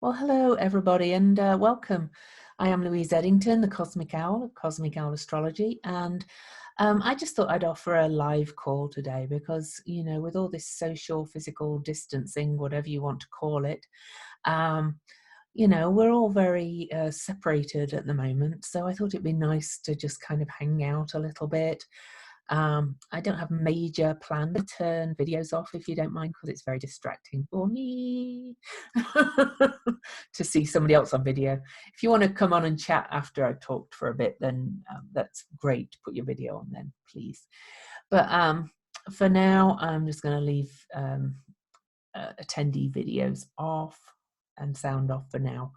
Well, hello everybody, and welcome. I am Louise Eddington, the Cosmic Owl of Cosmic Owl Astrology, and I just thought I'd offer a live call today because, with all this social, physical distancing, whatever you want to call it, um, we're all very separated at the moment. So I thought it'd be nice to just kind of hang out a little bit. I don't have major plan to turn videos off if you don't mind, because it's very distracting for me to see somebody else on video. If you want to come on and chat after I talked for a bit, then that's great. Put your video on then, please. But for now, I'm just going to leave attendee videos off and sound off for now.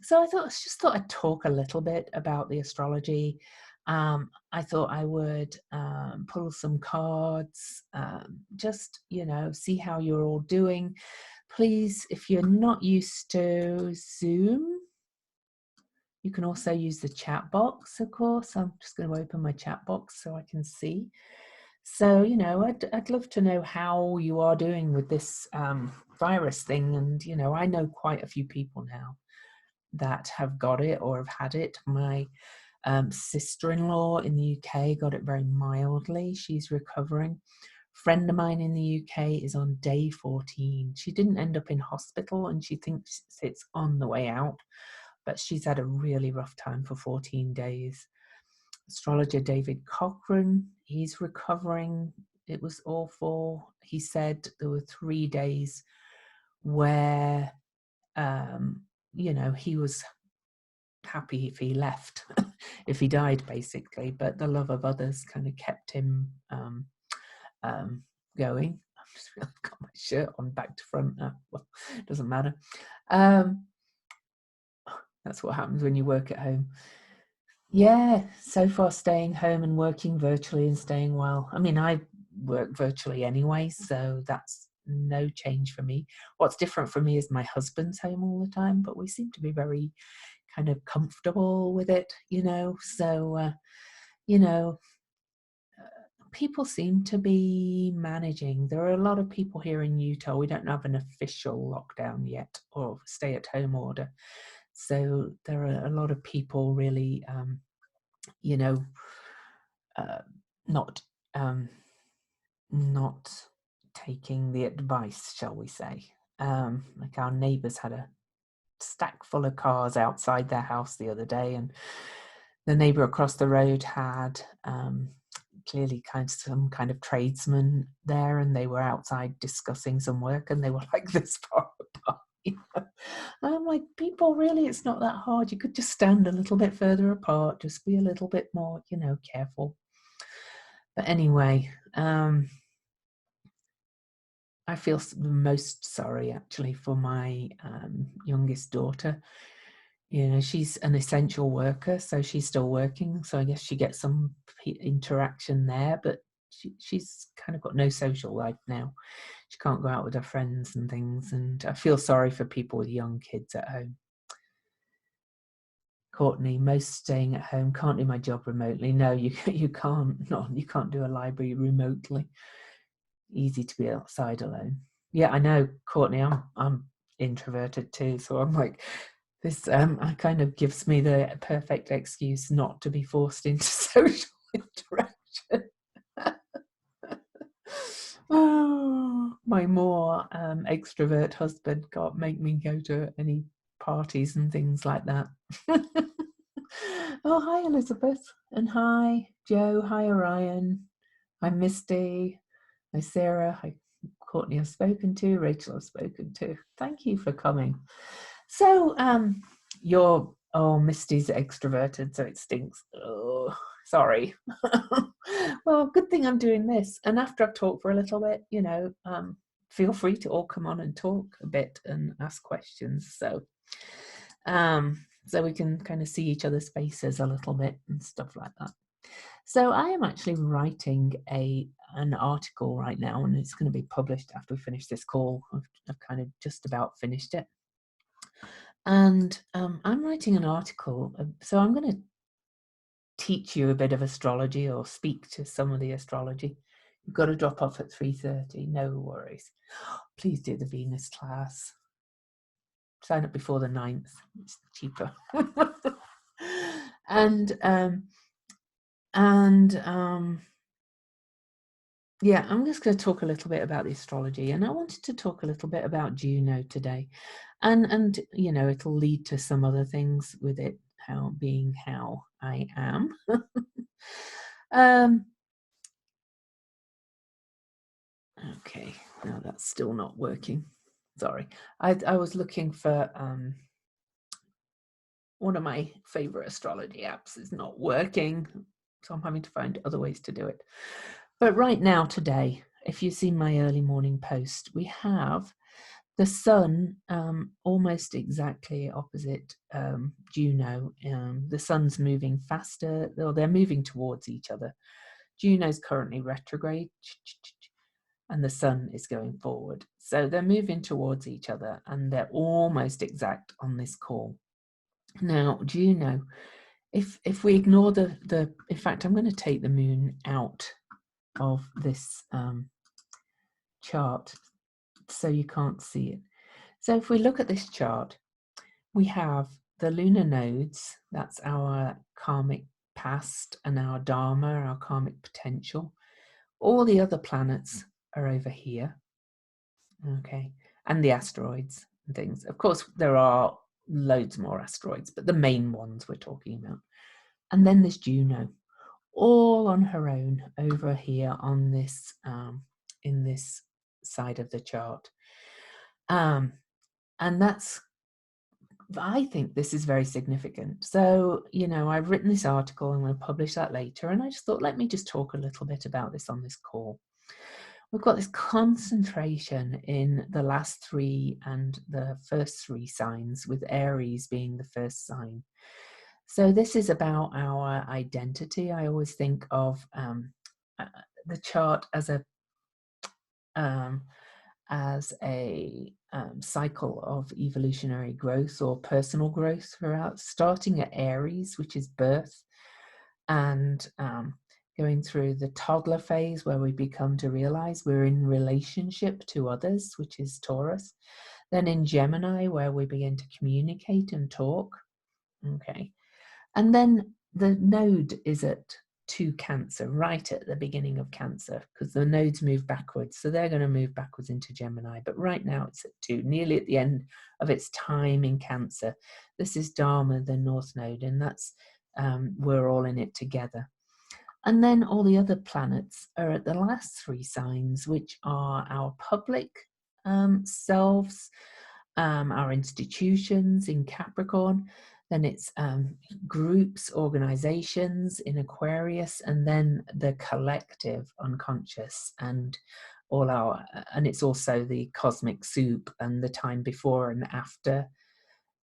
So I just thought I'd talk a little bit about the astrology. I thought I would pull some cards, just, see how you're all doing. Please, if you're not used to Zoom, you can also use the chat box, of course. I'm just going to open my chat box so I can see. So, I'd love to know how you are doing with this virus thing. And, I know quite a few people now that have got it or have had it. My sister-in-law in the UK got it very mildly. She's recovering. Friend of mine in the UK is on day 14. She didn't end up in hospital and she thinks it's on the way out, but she's had a really rough time for 14 days. Astrologer David Cochran, he's recovering. It was awful. He said there were 3 days where, he was happy if he left, if he died, basically. But the love of others kind of kept him going. I've got my shirt on back to front. Well, it doesn't matter. That's what happens when you work at home. Yeah, so far staying home and working virtually and staying well. I mean, I work virtually anyway, so that's no change for me. What's different for me is my husband's home all the time, but we seem to be very kind of comfortable with it, So, you know, people seem to be managing. There are a lot of people here in Utah. We don't have an official lockdown yet or stay-at-home order. So there are a lot of people really, you know, not not taking the advice, shall we say. Like our neighbors had a stack full of cars outside their house the other day, and the neighbor across the road had clearly some kind of tradesman there, and they were outside discussing some work, and they were like this far apart. And I'm like, people, really, it's not that hard. You could just stand a little bit further apart, just be a little bit more, careful. But anyway, I feel most sorry actually for my youngest daughter. She's an essential worker, so she's still working. So I guess she gets some interaction there, but she's kind of got no social life now. She can't go out with her friends and things. And I feel sorry for people with young kids at home. Courtney, most staying at home, can't do my job remotely. No, you can't. No, you can't do a library remotely. Easy to be outside alone. Yeah, I know, Courtney. I'm introverted too, so I'm like, this kind of gives me the perfect excuse not to be forced into social interaction. Oh, my more extrovert husband can't make me go to any parties and things like that. Oh, hi, Elizabeth. And hi, Joe. Hi, Orion. Hi, Misty. Hi, Sarah. Hi, Courtney I've spoken to. Rachel I've spoken to. Thank you for coming. So, Misty's extroverted, so it stinks. Oh, sorry. Well, good thing I'm doing this. And after I've talked for a little bit, feel free to all come on and talk a bit and ask questions. So we can kind of see each other's faces a little bit and stuff like that. So I am actually writing an article right now, and it's going to be published after we finish this call. I've kind of just about finished it. And I'm writing an article, so I'm going to teach you a bit of astrology or speak to some of the astrology. You've got to drop off at 3:30, no worries. Please do the Venus class. sign up before the 9th. It's cheaper. and yeah, I'm just going to talk a little bit about the astrology, and I wanted to talk a little bit about Juno today, and you know, it'll lead to some other things with it, how I am. Okay, no, that's still not working. Sorry, I was looking for one of my favorite astrology apps is not working, so I'm having to find other ways to do it. But right now, today, if you've seen my early morning post, we have the sun almost exactly opposite Juno. The sun's moving faster, or they're moving towards each other. Juno's currently retrograde, and the sun is going forward. So they're moving towards each other, and they're almost exact on this call. Now, Juno, if we ignore the in fact, I'm going to take the moon out of this chart so you can't see it. So if we look at this chart, we have the lunar nodes, that's our karmic past and our dharma, our karmic potential. All the other planets are over here, okay, and the asteroids and things. Of course, there are loads more asteroids, but the main ones we're talking about. And then there's Juno, all on her own over here on this in this side of the chart. And that's, I think this is very significant. So, you know, I've written this article, I'm going to publish that later, and I just thought, let me just talk a little bit about this on this call. We've got this concentration in the last 3 and the first 3 signs, with Aries being the first sign. So this is about our identity. I always think of the chart as a cycle of evolutionary growth or personal growth throughout, starting at Aries, which is birth, and going through the toddler phase where we become to realize we're in relationship to others, which is Taurus. Then in Gemini, where we begin to communicate and talk. Okay. And then the node is at 2 Cancer, right at the beginning of Cancer, because the nodes move backwards. So they're going to move backwards into Gemini. But right now it's at 2, nearly at the end of its time in Cancer. This is Dharma, the North Node, and that's we're all in it together. And then all the other planets are at the last 3 signs, which are our public selves, our institutions in Capricorn. Then it's groups, organizations in Aquarius, and then the collective unconscious and all our, and it's also the cosmic soup and the time before and after,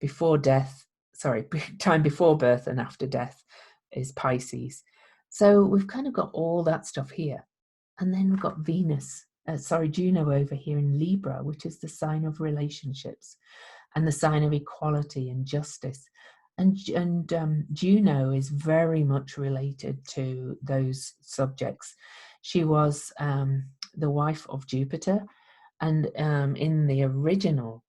before death, sorry, time before birth and after death is Pisces. So we've kind of got all that stuff here. And then we've got Venus, Juno over here in Libra, which is the sign of relationships and the sign of equality and justice. And Juno is very much related to those subjects. She was the wife of Jupiter, and in the original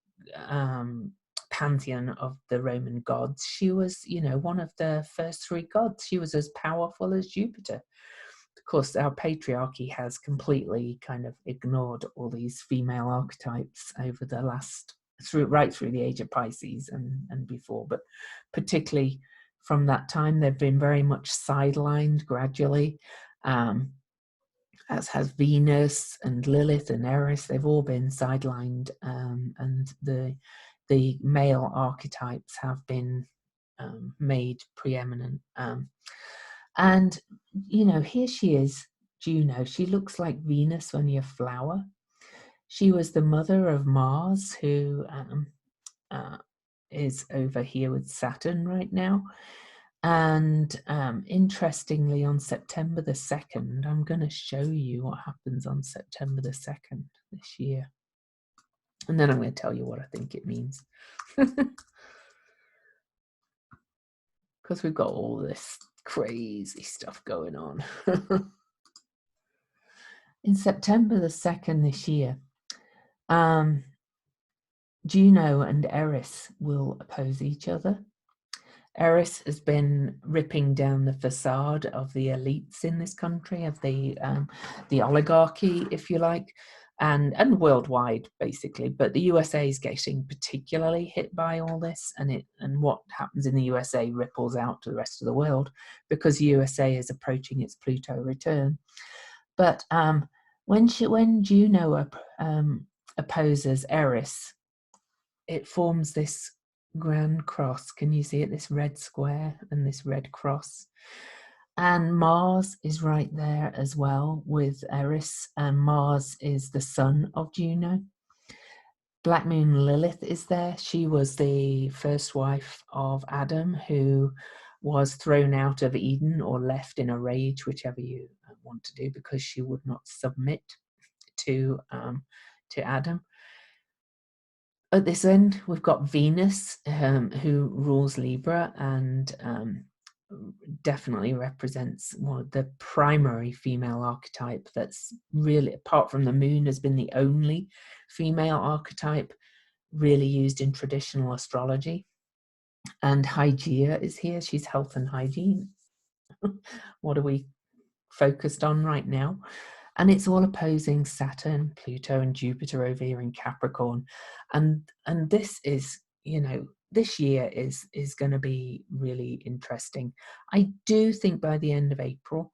pantheon of the Roman gods, she was, you know, one of the first 3 gods. She was as powerful as Jupiter. Of course, our patriarchy has completely kind of ignored all these female archetypes over the last, right through the age of Pisces and before, but particularly from that time, they've been very much sidelined gradually, as has Venus and Lilith and Eris. They've all been sidelined, and the male archetypes have been made preeminent. And, you know, here she is, Juno. She looks like Venus, only a flower. She was the mother of Mars, who is over here with Saturn right now. And interestingly, on September the 2nd, I'm going to show you what happens on September the 2nd this year. And then I'm going to tell you what I think it means. Because we've got all this crazy stuff going on. In September the 2nd this year, Juno and Eris will oppose each other. Eris has been ripping down the facade of the elites in this country, of the oligarchy, if you like, and worldwide, basically. But the USA is getting particularly hit by all this, and what happens in the USA ripples out to the rest of the world, because the USA is approaching its Pluto return. But when Juno opposes Eris, it forms this grand cross. Can you see it? This red square and this red cross. And Mars is right there as well with Eris, and Mars is the son of Juno. Black Moon Lilith is there. She was the first wife of Adam, who was thrown out of Eden or left in a rage, whichever you want to do, because she would not submit to Adam. At this end, we've got Venus, who rules Libra, and definitely represents one of the primary female archetype that's really, apart from the moon, has been the only female archetype really used in traditional astrology. And Hygeia is here. She's health and hygiene. What are we focused on right now? And it's all opposing Saturn, Pluto, and Jupiter over here in Capricorn. And this is, this year is going to be really interesting. I do think by the end of April,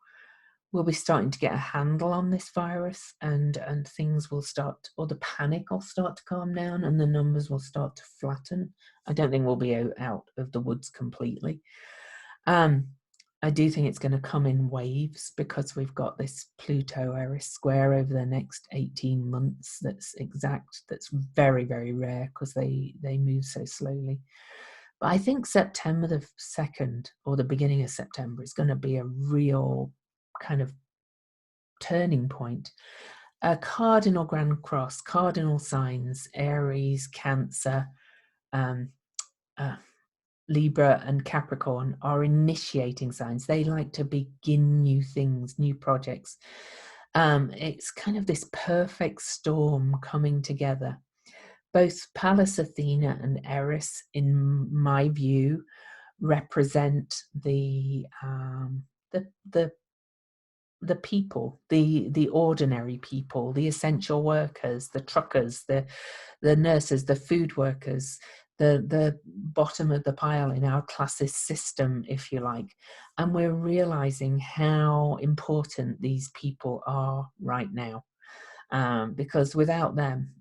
we'll be starting to get a handle on this virus, and things will start, or the panic will start to calm down, and the numbers will start to flatten. I don't think we'll be out of the woods completely. I do think it's going to come in waves, because we've got this Pluto-Eris square over the next 18 months. That's very, very rare, because they move so slowly. But I think September the 2nd, or the beginning of September, is going to be a real kind of turning point. A cardinal grand cross, cardinal signs, Aries, Cancer, Libra and Capricorn are initiating signs. They like to begin new things, new projects. It's kind of this perfect storm coming together. Both Pallas Athena and Eris, in my view, represent the people, the ordinary people, the essential workers, the truckers, the nurses, the food workers, the bottom of the pile in our classist system, if you like. And we're realizing how important these people are right now, because without them,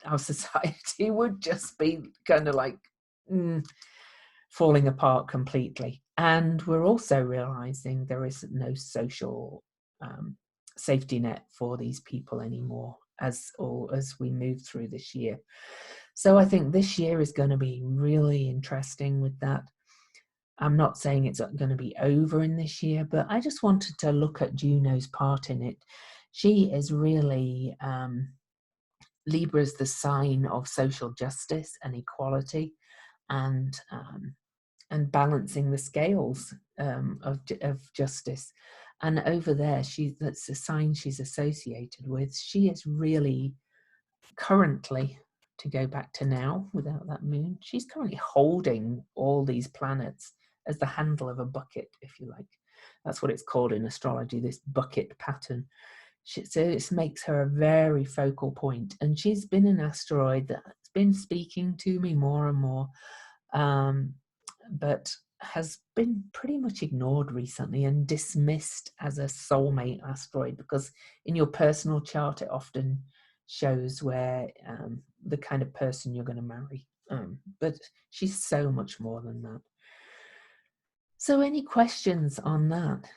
our society would just be kind of like falling apart completely. And we're also realizing there is no social safety net for these people anymore as we move through this year. So I think this year is going to be really interesting with that. I'm not saying it's going to be over in this year, but I just wanted to look at Juno's part in it. She is really, Libra is the sign of social justice and equality, and balancing the scales of justice. And over there, that's the sign she's associated with. She is really currently, to go back to now without that moon, she's currently holding all these planets as the handle of a bucket, if you like. That's what it's called in astrology, this bucket pattern. So this makes her a very focal point. And she's been an asteroid that's been speaking to me more and more, but has been pretty much ignored recently and dismissed as a soulmate asteroid, because in your personal chart, it often shows where the kind of person you're going to marry. But she's so much more than that. So any questions on that,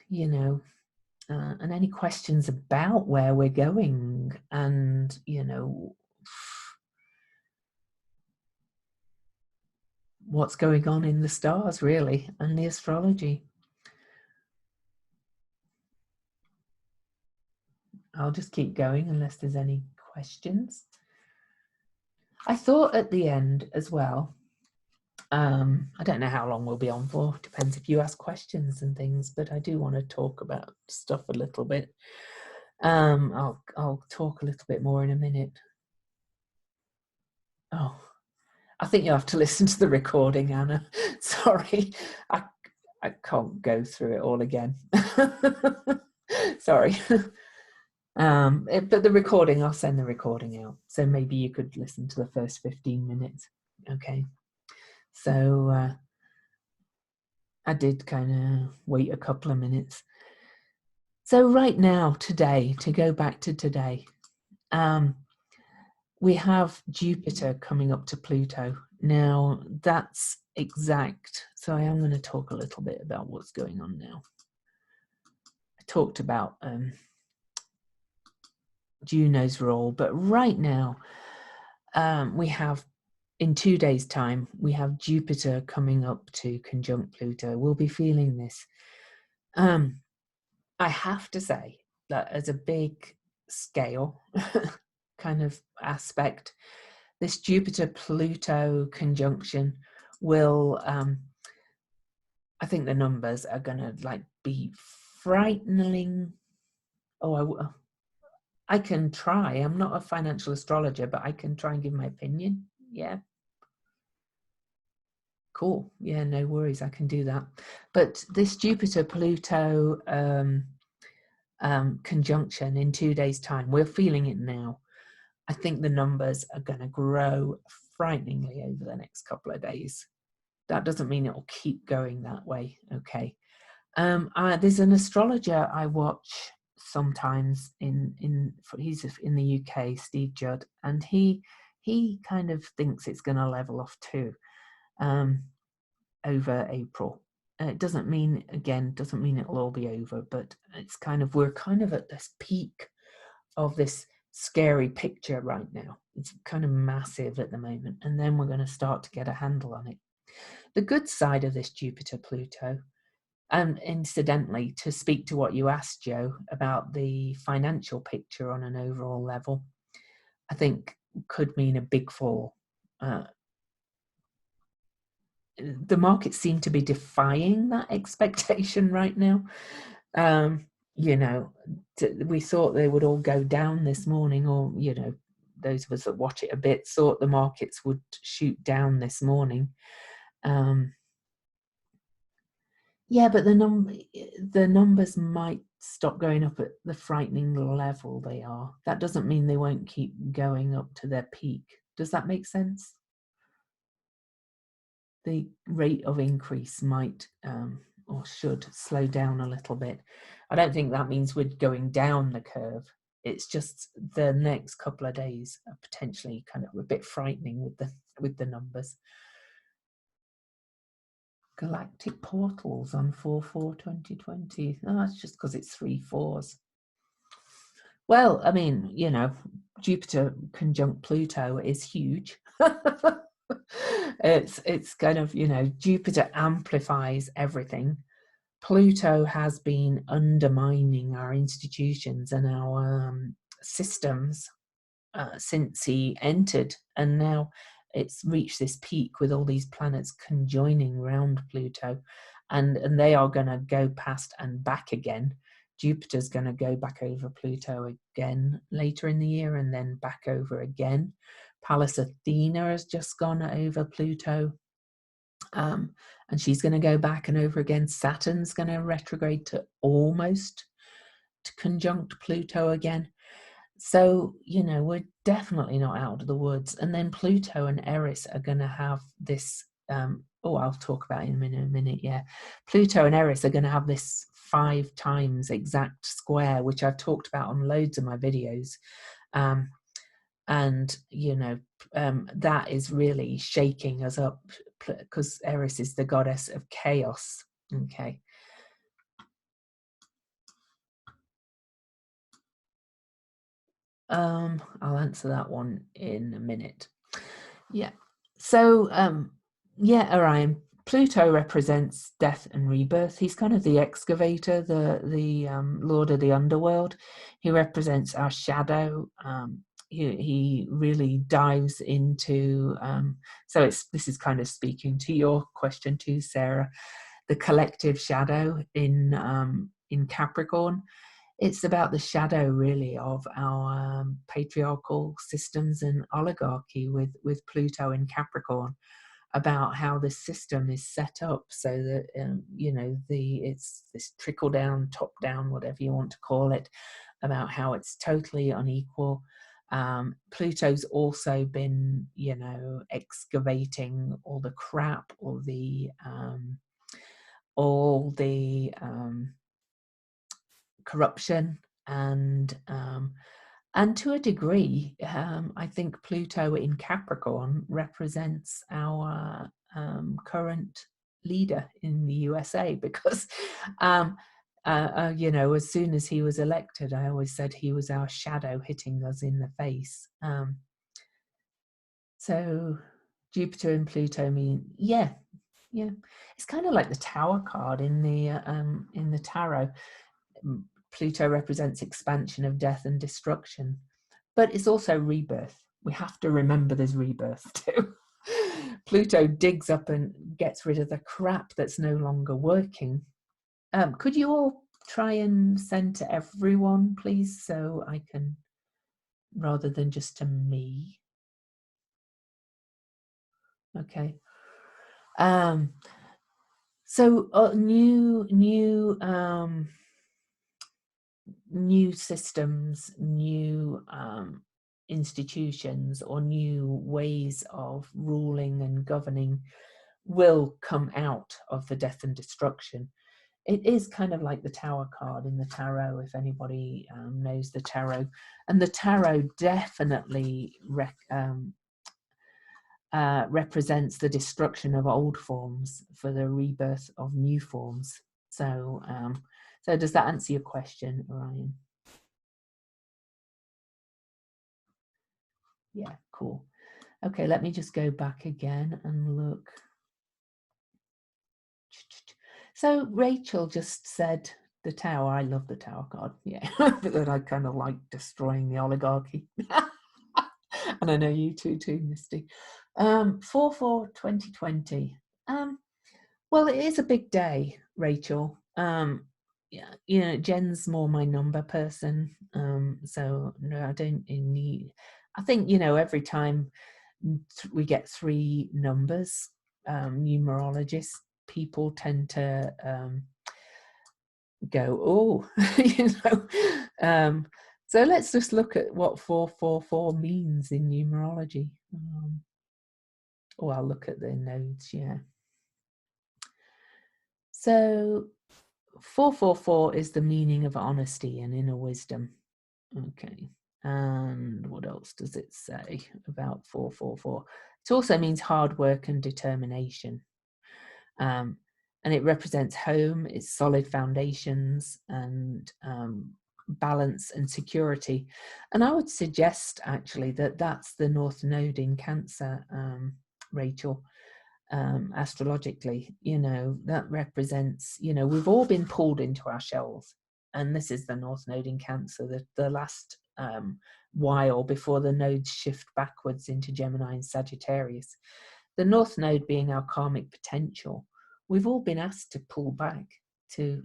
and any questions about where we're going, and, what's going on in the stars, really, and the astrology? I'll just keep going unless there's any questions. I thought at the end as well, I don't know how long we'll be on for, depends if you ask questions and things, but I do want to talk about stuff a little bit. I'll talk a little bit more in a minute. Oh, I think you'll have to listen to the recording, Anna. Sorry, I can't go through it all again. Sorry. But the recording, I'll send the recording out. So maybe you could listen to the first 15 minutes. Okay. So I did kind of wait a couple of minutes. So right now, today, to go back to today, we have Jupiter coming up to Pluto. Now, that's exact. So I am going to talk a little bit about what's going on now. I talked about Juno's role, but right now we have, in 2 days' time, we have Jupiter coming up to conjunct Pluto. We'll be feeling this. I have to say that as a big scale kind of aspect, this Jupiter-Pluto conjunction will, I think the numbers are going to like be frightening. Oh, I can try. I'm not a financial astrologer, but I can try and give my opinion. Yeah. Cool. Yeah, no worries. I can do that. But this Jupiter-Pluto conjunction in 2 days' time, we're feeling it now. I think the numbers are going to grow frighteningly over the next couple of days. That doesn't mean it will keep going that way. Okay. There's an astrologer I watch sometimes he's in the UK, Steve Judd, and he kind of thinks it's going to level off too over April. It doesn't mean it'll all be over, but it's we're kind of at this peak of this scary picture right now. It's kind of massive at the moment, and then we're going to start to get a handle on it. The good side of this Jupiter-Pluto, and incidentally, to speak to what you asked, Joe, about the financial picture on an overall level, I think could mean a big fall. The markets seem to be defying that expectation right now. We thought they would all go down this morning, or, those of us that watch it a bit thought the markets would shoot down this morning. Yeah, but the numbers might stop going up at the frightening level they are. That doesn't mean they won't keep going up to their peak. Does that make sense? The rate of increase might or should slow down a little bit. I don't think that means we're going down the curve. It's just the next couple of days are potentially kind of a bit frightening with the numbers. Galactic portals on 4/4/2020. Oh, that's just because it's 3 4s. Well, I mean, Jupiter conjunct Pluto is huge. It's kind of, Jupiter amplifies everything. Pluto has been undermining our institutions and our systems since he entered, and now it's reached this peak with all these planets conjoining around Pluto, and they are going to go past and back again. Jupiter's going to go back over Pluto again later in the year, and then back over again. Pallas Athena has just gone over Pluto, and she's going to go back and over again. Saturn's going to retrograde to almost to conjunct Pluto again. So, we're definitely not out of the woods. And then Pluto and Eris are going to have this, I'll talk about it in a minute, yeah. Pluto and Eris are going to have this 5 times exact square, which I've talked about on loads of my videos. And, that is really shaking us up because Eris is the goddess of chaos, okay. I'll answer that one in a minute. Yeah. So, Orion, Pluto represents death and rebirth. He's kind of the excavator, the lord of the underworld. He represents our shadow. He really dives into. This is kind of speaking to your question too, Sarah. The collective shadow in Capricorn. it's about the shadow, really, of our patriarchal systems and oligarchy with Pluto in Capricorn, about how the system is set up so that you know, it's this trickle down, top down, whatever you want to call it, about how it's totally unequal. Pluto's also been, you know, excavating all the crap, all the corruption, and to a degree, I think Pluto in Capricorn represents our current leader in the USA, because you know, as soon as he was elected, I always said he was our shadow hitting us in the face. So Jupiter and Pluto mean, yeah. It's kind of like the Tower card in the tarot. Pluto represents expansion of death and destruction, but it's also rebirth. We have to remember there's rebirth too. Pluto digs up and gets rid of the crap that's no longer working. Could you all try and send to everyone, please, so I can, rather than just to me? Okay. So new systems, new institutions, or new ways of ruling and governing will come out of the death and destruction. It is kind of like the Tower card in the tarot, if anybody knows the tarot. And the tarot definitely represents the destruction of old forms for the rebirth of new forms. So, so does that answer your question, Orion? Yeah, cool. Okay, let me just go back again and look. So Rachel just said the Tower. I love the Tower card. Yeah, but I kind of like destroying the oligarchy. And I know you too, Misty. 4/4/2020. Well, it is a big day, Rachel. Yeah, you know, Jen's more my number person. So no, I don't need. I think, you know, every time we get three numbers, numerologists, people tend to go, oh, you know. So let's just look at what 4/4/4 means in numerology. Oh, I'll look at the nodes, yeah. So 4/4/4 is the meaning of honesty and inner wisdom. Okay. And what else does it say about 4/4/4? It also means hard work and determination. And it represents home, its solid foundations, and balance and security. And I would suggest actually that that's the North Node in Cancer, Rachel. Astrologically, you know, that represents, you know, we've all been pulled into our shells, and this is the North Node in Cancer, the last while before the nodes shift backwards into Gemini and Sagittarius. The North Node being our karmic potential. We've all been asked to pull back, to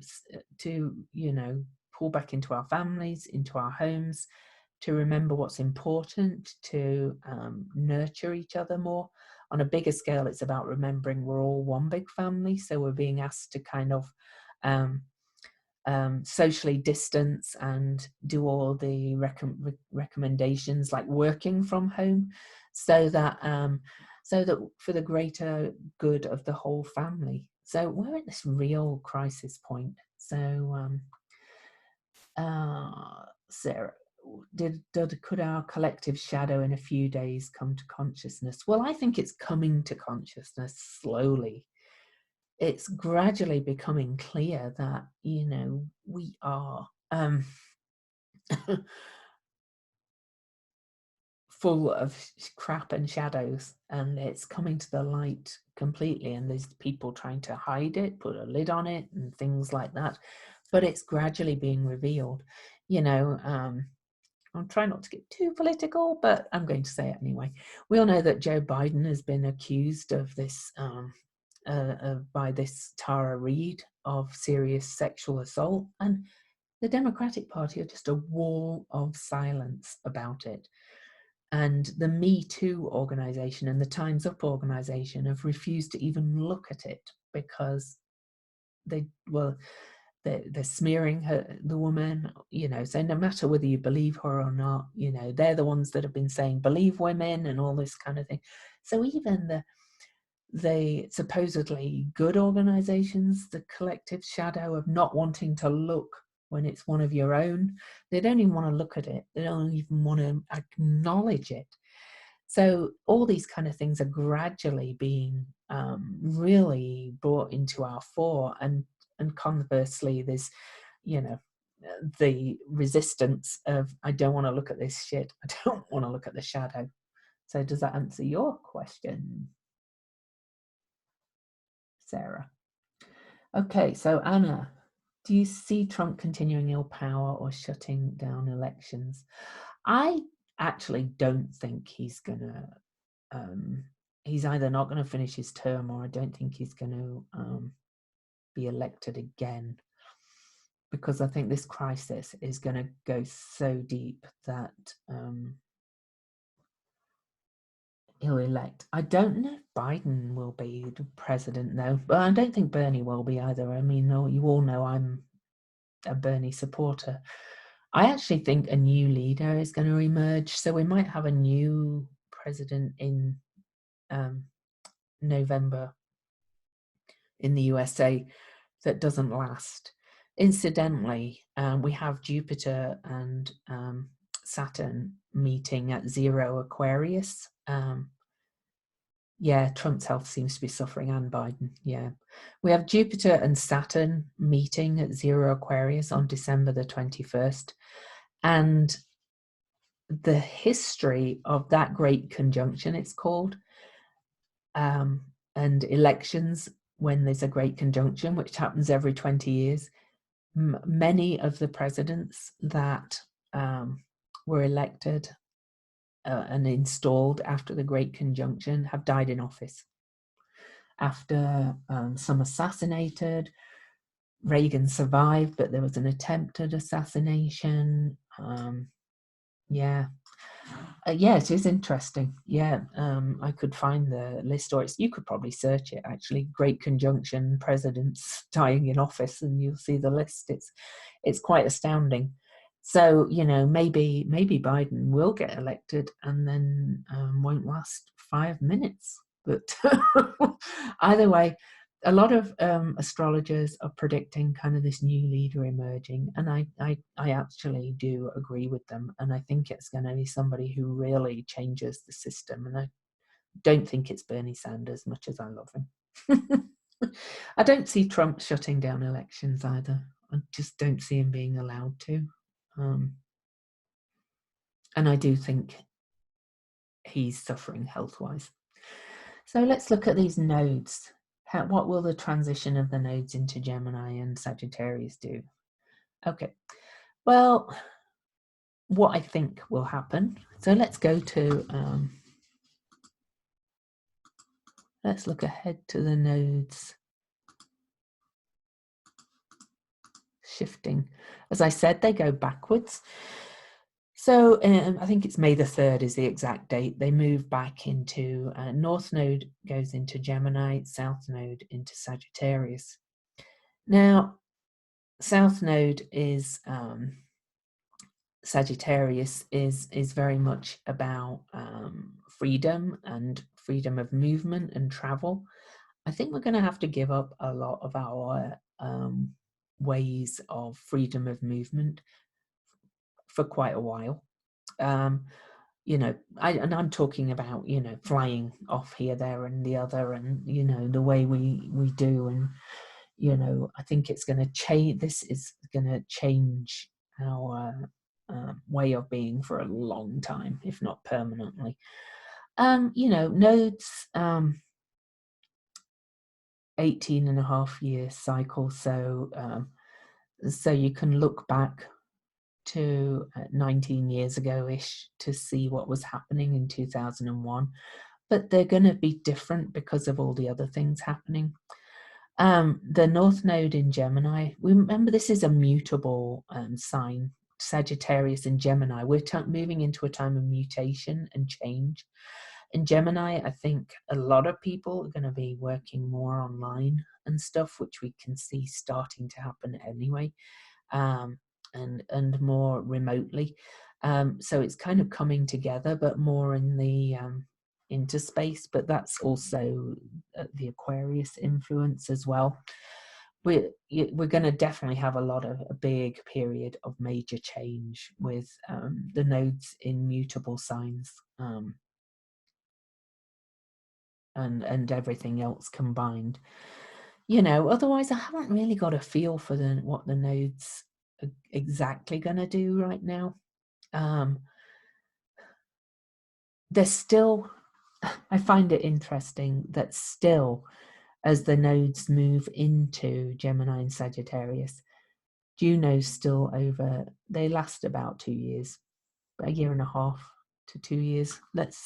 you know, pull back into our families, into our homes, to remember what's important, to nurture each other more. On a bigger scale, it's about remembering we're all one big family. So we're being asked to kind of socially distance and do all the recommendations, like working from home, so that for the greater good of the whole family. So we're at this real crisis point. So Sarah, could our collective shadow in a few days come to consciousness? Well, I think it's coming to consciousness slowly. It's gradually becoming clear that, you know, we are full of crap and shadows, and it's coming to the light completely, and there's people trying to hide it, put a lid on it and things like that, but it's gradually being revealed. You know, I'll try not to get too political, but I'm going to say it anyway. We all know that Joe Biden has been accused of this by this Tara Reid of serious sexual assault, and the Democratic Party are just a wall of silence about it. And the Me Too organization and the Time's Up organization have refused to even look at it because they're smearing the woman, so no matter whether you believe her or not, they're the ones that have been saying believe women and all this kind of thing. So even the supposedly good organizations, the collective shadow of not wanting to look when it's one of your own, they don't even want to look at it. They don't even want to acknowledge it. So all these kind of things are gradually being really brought into our fore, and conversely, there's, the resistance of, I don't want to look at this shit. I don't want to look at the shadow. So does that answer your question, Sarah? Okay, so Anna, do you see Trump continuing ill power or shutting down elections? I actually don't think he's gonna. He's either not going to finish his term, or I don't think he's going to be elected again, because I think this crisis is going to go so deep that he'll elect. I don't know if Biden will be the president, though, but I don't think Bernie will be either. I mean, you all know I'm a Bernie supporter. I actually think a new leader is going to emerge, so we might have a new president in November in the USA that doesn't last. Incidentally, we have Jupiter and Saturn meeting at 0 Aquarius. Yeah, Trump's health seems to be suffering, and Biden. Yeah, we have Jupiter and Saturn meeting at 0 Aquarius on December the 21st. And the history of that great conjunction, it's called, and elections when there's a great conjunction, which happens every 20 years, many of the presidents that were elected and installed after the Great Conjunction have died in office. After some assassinated, Reagan survived, but there was an attempted assassination. Yeah, it is interesting. Yeah, I could find the list, or you could probably search it actually. Great Conjunction presidents dying in office, and you'll see the list. It's quite astounding. So maybe Biden will get elected and then won't last 5 minutes. But either way, a lot of astrologers are predicting kind of this new leader emerging, and I actually do agree with them, and I think it's going to be somebody who really changes the system, and I don't think it's Bernie Sanders, much as I love him. I don't see Trump shutting down elections either. I just don't see him being allowed to, and I do think he's suffering health-wise. So let's look at these nodes. What will the transition of the nodes into Gemini and Sagittarius do? Okay, well, what I think will happen. So let's go to, let's look ahead to the nodes shifting. As I said, they go backwards. So I think it's May the 3rd is the exact date. They move back into, North Node goes into Gemini, South Node into Sagittarius. Now, South Node is, Sagittarius is very much about freedom and freedom of movement and travel. I think we're going to have to give up a lot of our ways of freedom of movement for quite a while. I'm talking about, flying off here, there, and the other, and, the way we do. And, I think it's going to change. This is going to change our way of being for a long time, if not permanently. Nodes, 18.5-year cycle. So you can look back to 19 years ago-ish to see what was happening in 2001, but they're going to be different because of all the other things happening. The North Node in Gemini, we remember this is a mutable sign, Sagittarius and Gemini. We're moving into a time of mutation and change. In Gemini, I think a lot of people are going to be working more online and stuff, which we can see starting to happen anyway, and more remotely. So it's kind of coming together, but more in the interspace. But that's also the Aquarius influence as well. We're going to definitely have a big period of major change with the nodes in mutable signs. And everything else combined, otherwise I haven't really got a feel for what the nodes are exactly going to do right now. There's still, I find it interesting that still, as the nodes move into Gemini and Sagittarius, Juno's still they last about 2 years, a year and a half to 2 years. Let's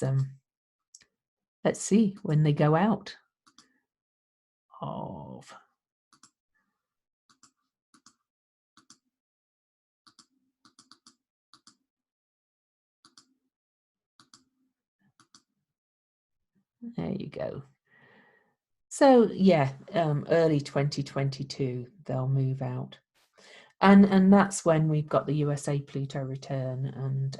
see when they go out of there you go. So yeah, early 2022 they'll move out, and that's when we've got the USA Pluto return,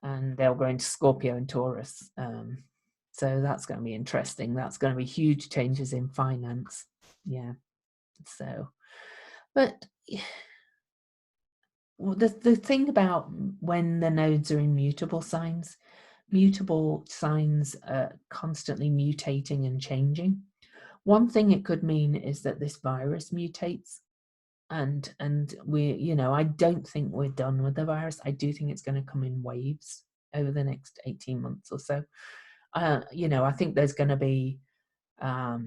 and they'll go into Scorpio and Taurus. So that's going to be interesting. That's going to be huge changes in finance. Yeah. So, but the thing about when the nodes are in mutable signs are constantly mutating and changing. One thing it could mean is that this virus mutates, and I don't think we're done with the virus. I do think it's going to come in waves over the next 18 months or so. I think there's going to be not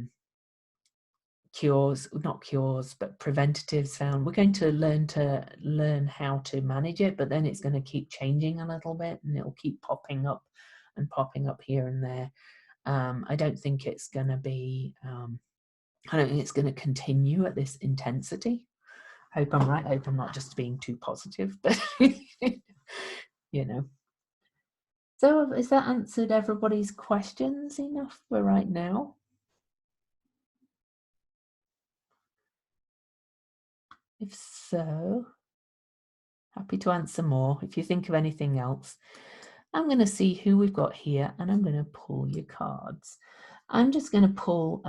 cures, but preventatives found. We're going to learn how to manage it, but then it's going to keep changing a little bit, and it'll keep popping up here and there. I don't think it's going to be. I don't think it's going to continue at this intensity. I hope I'm right. I hope I'm not just being too positive, but So has that answered everybody's questions enough for right now? If so, happy to answer more. If you think of anything else, I'm going to see who we've got here, and I'm going to pull your cards. I'm just going to pull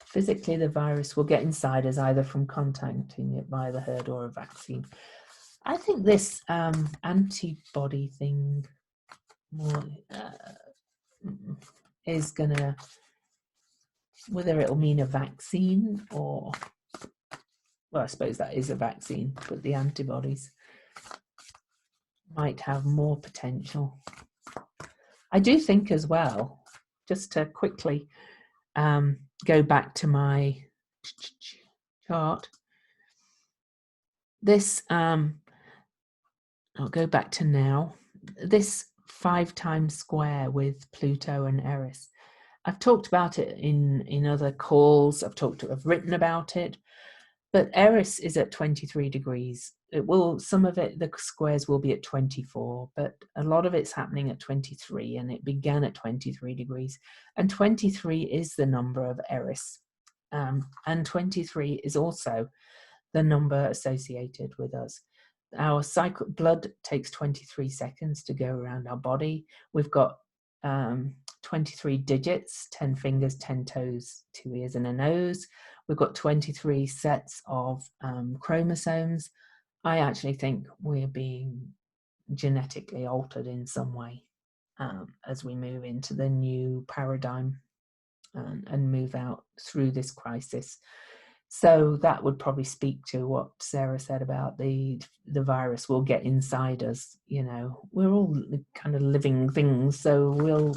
physically the virus will get inside us either from contacting it by the herd or a vaccine. I think this antibody thing is going to, whether it'll mean a vaccine or, well, I suppose that is a vaccine, but the antibodies might have more potential. I do think as well, just to quickly go back to my chart, this, I'll go back to now, this 5 times square with Pluto and Eris. I've talked about it in other calls. I've written about it, but Eris is at 23 degrees. Some of it, the squares will be at 24, but a lot of it's happening at 23, and it began at 23 degrees. And 23 is the number of Eris. And 23 is also the number associated with us. Our cycle, blood takes 23 seconds to go around our body. We've got 23 digits, 10 fingers, 10 toes, 2 ears and a nose. We've got 23 sets of chromosomes. I actually think we're being genetically altered in some way as we move into the new paradigm and move out through this crisis. So that would probably speak to what Sarah said about the virus will get inside us. We're all kind of living things, so we'll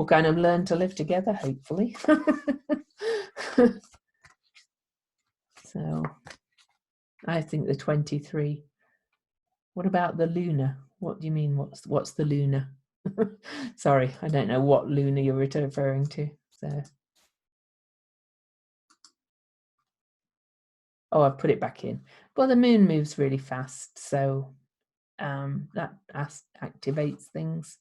kind of learn to live together, hopefully. So I think the 23. What about the lunar? What do you mean? What's the lunar? Sorry, I don't know what lunar you're referring to. So, oh, I've put it back in. Well, the moon moves really fast, so that activates things.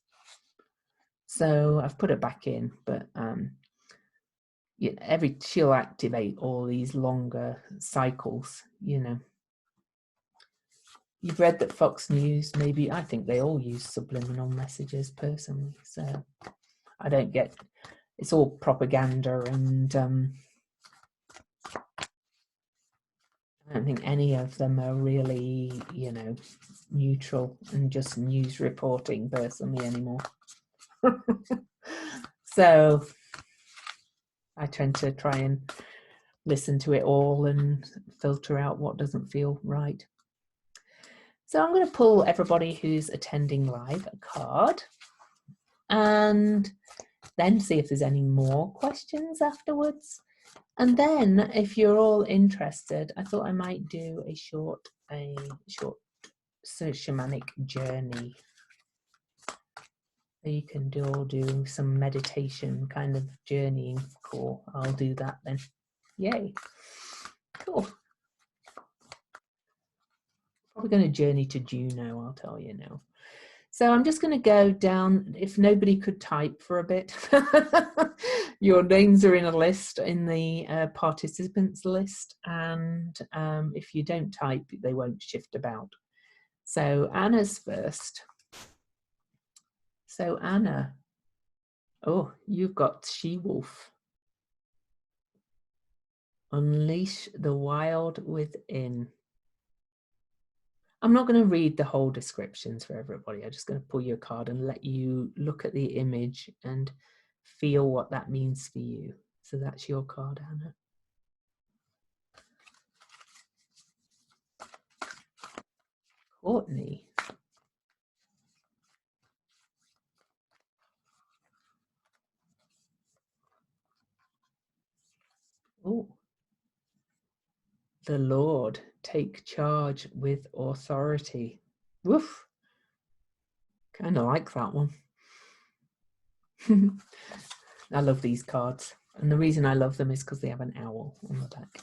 So I've put it back in, but she'll activate all these longer cycles, you know. You've read that Fox News, maybe, I think they all use subliminal messages personally. So I don't get, it's all propaganda, and I don't think any of them are really, you know, neutral and just news reporting personally anymore. So I tend to try and listen to it all and filter out what doesn't feel right. So I'm going to pull everybody who's attending live a card, and then see if there's any more questions afterwards. And then if you're all interested, I thought I might do a short shamanic journey. So you can do some meditation kind of journeying. Cool. I'll do that then. Yay. Cool. Probably going to journey to Juno, I'll tell you now. So I'm just going to go down. If nobody could type for a bit, your names are in a list, in the participants list, and if you don't type, they won't shift about. So Anna's first. So Anna, oh, you've got she-wolf. Unleash the wild within. I'm not going to read the whole descriptions for everybody. I'm just going to pull your card and let you look at the image and feel what that means for you. So that's your card, Anna. Courtney. Oh. The Lord, take charge with authority. Woof. Kind of like that one. I love these cards. And the reason I love them is because they have an owl on the back.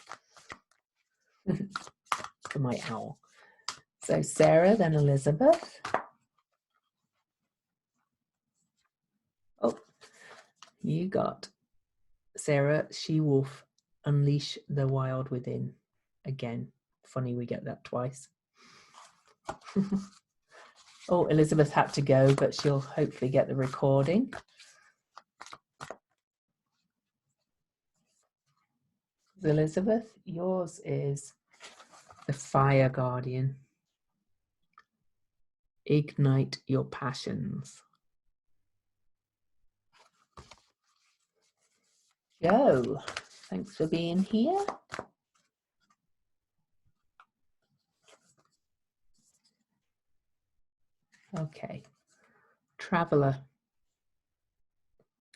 For my owl. So Sarah, then Elizabeth. Oh, you got Sarah, she-wolf, unleash the wild within. Again, funny we get that twice. Oh, Elizabeth had to go, but she'll hopefully get the recording. Elizabeth, yours is the Fire Guardian. Ignite your passions. Joe, thanks for being here. Okay. Traveler.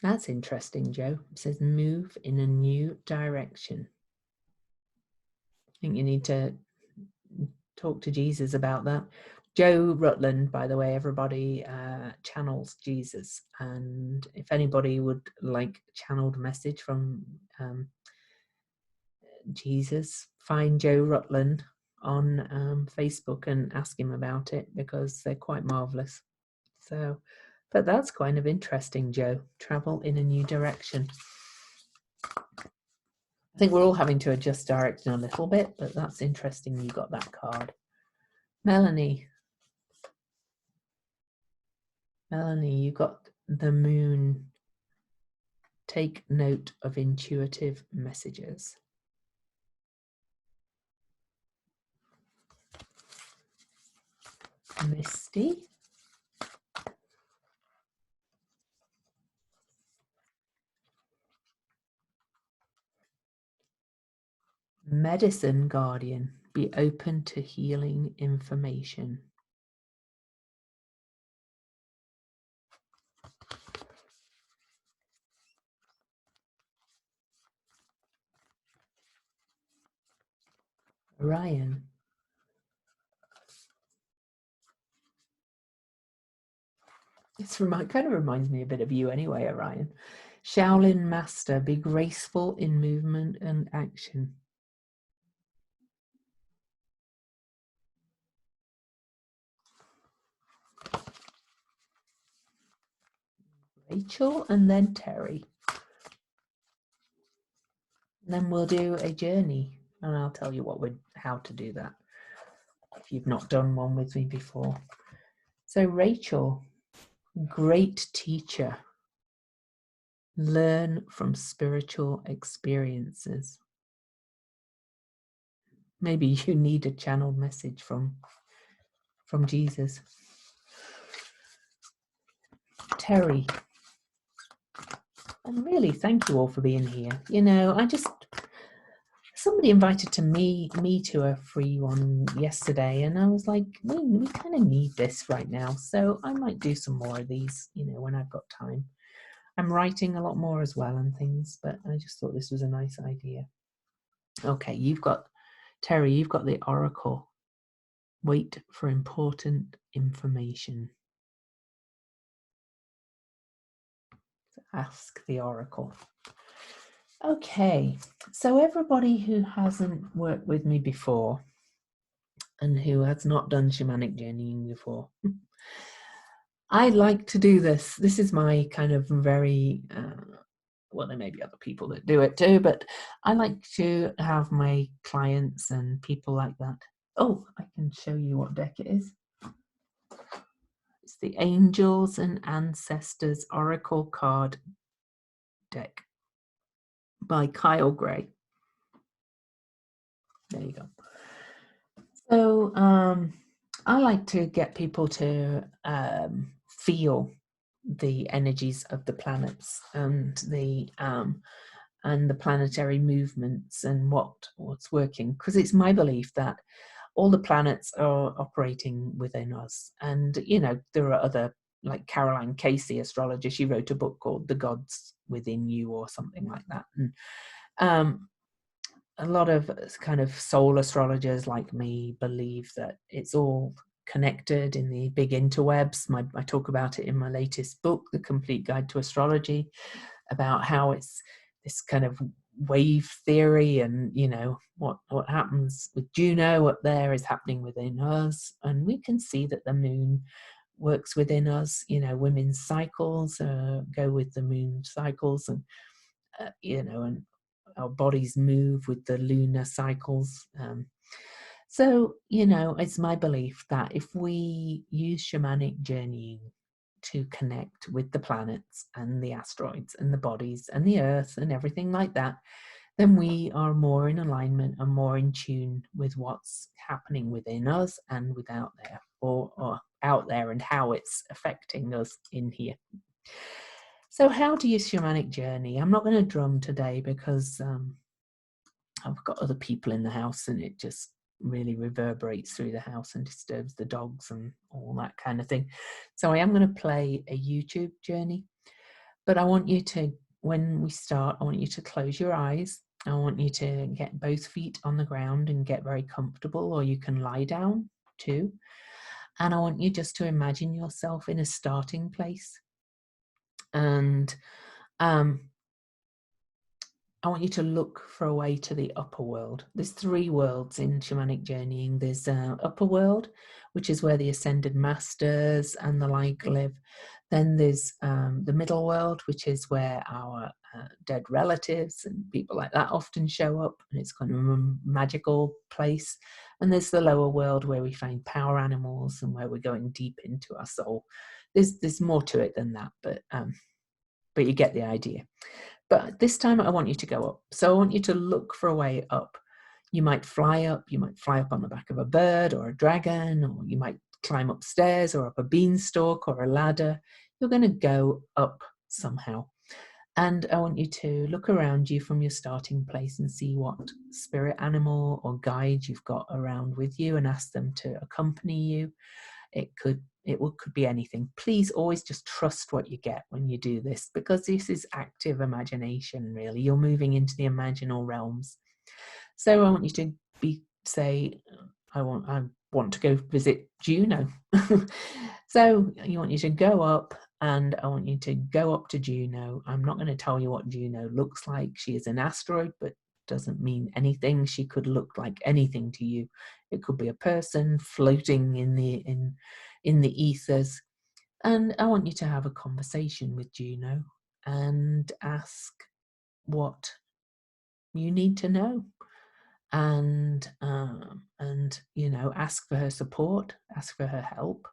That's interesting, Joe. It says move in a new direction. I think you need to talk to Jesus about that. Joe Rutland, by the way, everybody channels Jesus. And if anybody would like channeled message from Jesus, find Joe Rutland on Facebook and ask him about it, because they're quite marvelous. So, but that's kind of interesting, Joe. Travel in a new direction. I think we're all having to adjust direction a little bit, but that's interesting you got that card. Melanie, you got the moon. Take note of intuitive messages. Misty. Medicine Guardian. Be open to healing information. Orion. It's kind of reminds me a bit of you anyway, Orion. Shaolin Master, be graceful in movement and action. Rachel and then Terry. And then we'll do a journey, and I'll tell you how to do that if you've not done one with me before. So Rachel, great teacher. Learn from spiritual experiences. Maybe you need a channeled message from Jesus. Terry, and really thank you all for being here. You know, somebody invited me to a free one yesterday, and I was like, we kind of need this right now, so I might do some more of these, you know, when I've got time. I'm writing a lot more as well and things, but I just thought this was a nice idea. Okay, Terry, you've got the oracle. Wait for important information. Ask the oracle. Okay, so everybody who hasn't worked with me before and who has not done shamanic journeying before, I like to do this. This is my kind of very, well, there may be other people that do it too, but I like to have my clients and people like that. Oh, I can show you what deck it is. It's the Angels and Ancestors Oracle Card deck by Kyle Gray. There you go. So I like to get people to feel the energies of the planets and the planetary movements and what's working, because it's my belief that all the planets are operating within us. And you know, there are other, like Caroline Casey, astrologer, she wrote a book called The Gods Within You or something like that. And a lot of kind of soul astrologers like me believe that it's all connected in the big interwebs. I talk about it in my latest book, The Complete Guide to Astrology, about how it's this kind of wave theory, and you know what happens with Juno up there is happening within us, and we can see that the moon works within us. You know, women's cycles go with the moon cycles, and you know, and our bodies move with the lunar cycles. So, you know, it's my belief that if we use shamanic journeying to connect with the planets and the asteroids and the bodies and the earth and everything like that, then we are more in alignment and more in tune with what's happening within us and without there, or out there, and how it's affecting us in here. So how do you shamanic journey? I'm not going to drum today because I've got other people in the house and it just really reverberates through the house and disturbs the dogs and all that kind of thing. So I am going to play a YouTube journey, but I want you to, when we start, I want you to close your eyes. I want you to get both feet on the ground and get very comfortable, or you can lie down too. And I want you just to imagine yourself in a starting place. And I want you to look for a way to the upper world. There's 3 worlds in shamanic journeying. There's upper world, which is where the ascended masters and the like live. Then there's the middle world, which is where our dead relatives and people like that often show up, and it's kind of a magical place. And there's the lower world, where we find power animals and where we're going deep into our soul. There's more to it than that, but you get the idea. But this time I want you to go up. So I want you to look for a way up. You might fly up. You might fly up on the back of a bird or a dragon, or you might climb upstairs or up a beanstalk or a ladder. You're going to go up somehow. And I want you to look around you from your starting place and see what spirit animal or guide you've got around with you, and ask them to accompany you. It could be anything. Please always just trust what you get when you do this, because this is active imagination, really. You're moving into the imaginal realms. So I want you to say, I want to go visit Juno. So you want you to go up and I want you to go up to Juno. I'm not going to tell you what Juno looks like. She is an asteroid, but doesn't mean anything. She could look like anything to you. It could be a person floating in the ethers. And I want you to have a conversation with Juno and ask what you need to know, and you know, ask for her support, ask for her help,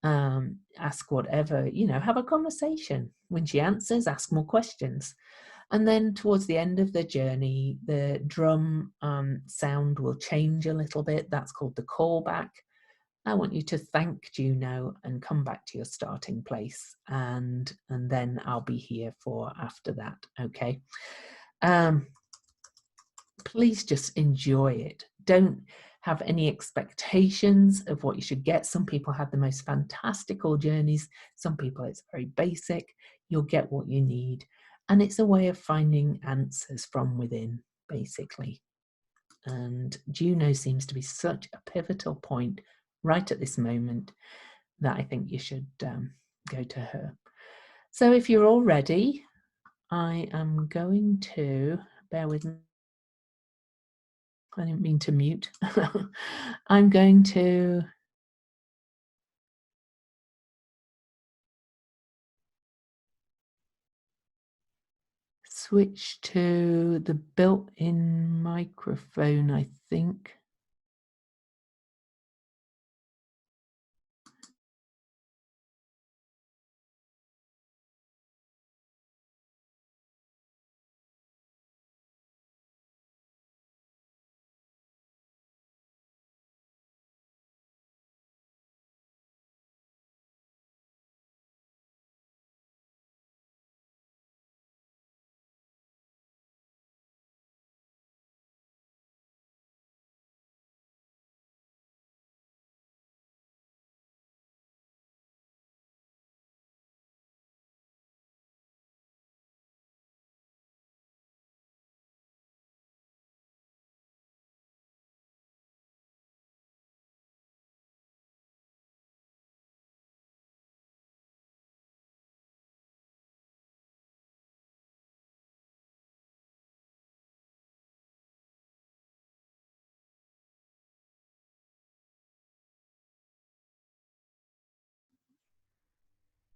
ask whatever, you know, have a conversation. When she answers, ask more questions. And then towards the end of the journey, the drum sound will change a little bit. That's called the callback. I want you to thank Juno and come back to your starting place, and then I'll be here for after that. Okay. Please just enjoy it. Don't have any expectations of what you should get. Some people have the most fantastical journeys. Some people it's very basic. You'll get what you need. And it's a way of finding answers from within, basically. And Juno seems to be such a pivotal point right at this moment that I think you should go to her. So if you're all ready, I am going to, bear with me. I didn't mean to mute. I'm going to switch to the built-in microphone, I think.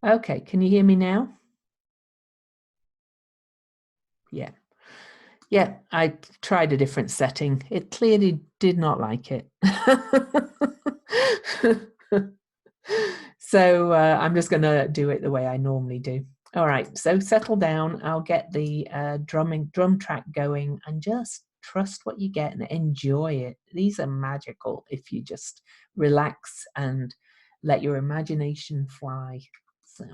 Okay, can you hear me now? Yeah. Yeah, I tried a different setting. It clearly did not like it. So I'm just going to do it the way I normally do. All right, so settle down. I'll get the drum track going, and just trust what you get and enjoy it. These are magical if you just relax and let your imagination fly. So.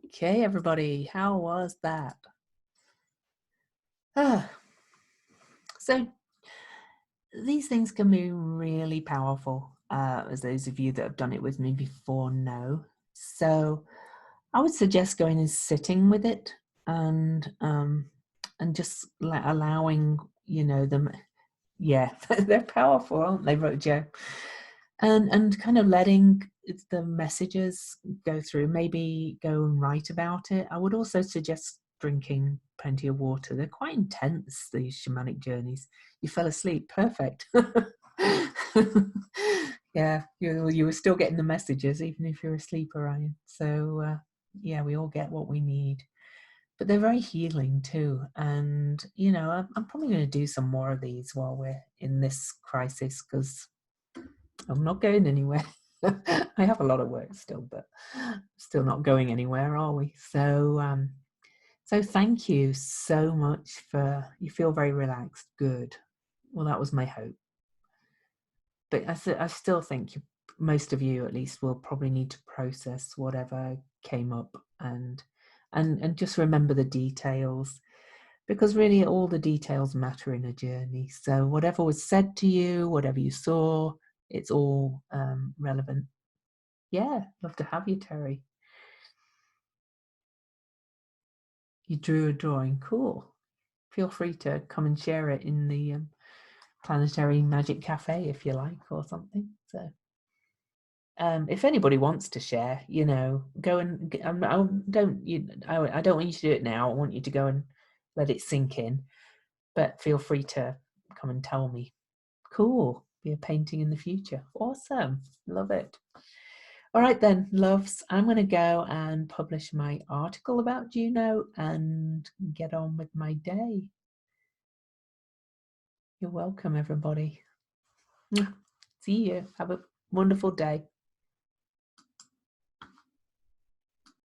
Okay, everybody, how was that? So these things can be really powerful, as those of you that have done it with me before know. So I would suggest going and sitting with it and just allowing, them. Yeah, they're powerful, aren't they, Rojo? And kind of letting the messages go through. Maybe go and write about it. I would also suggest drinking plenty of water. They're quite intense, these shamanic journeys. You fell asleep, perfect. Yeah, you were still getting the messages even if you're asleep, Orion. So yeah, we all get what we need, but they're very healing too. And I'm probably going to do some more of these while we're in this crisis, because I'm not going anywhere. I have a lot of work still, but still not going anywhere, are we? So thank you so much. You feel very relaxed. Good. Well, that was my hope. but I still think most of you, at least, will probably need to process whatever came up, and just remember the details, because really all the details matter in a journey. So whatever was said to you, whatever you saw, it's all relevant. Yeah, love to have you, Terry. You drew a drawing. Cool. Feel free to come and share it in the Planetary Magic Cafe if you like, or something. So if anybody wants to share, go and I don't want you to do it now. I want you to go and let it sink in, but feel free to come and tell me. Cool. Be a painting in the future. Awesome. Love it. All right then, loves. I'm going to go and publish my article about Juno and get on with my day. You're welcome, everybody. See you. Have a wonderful day.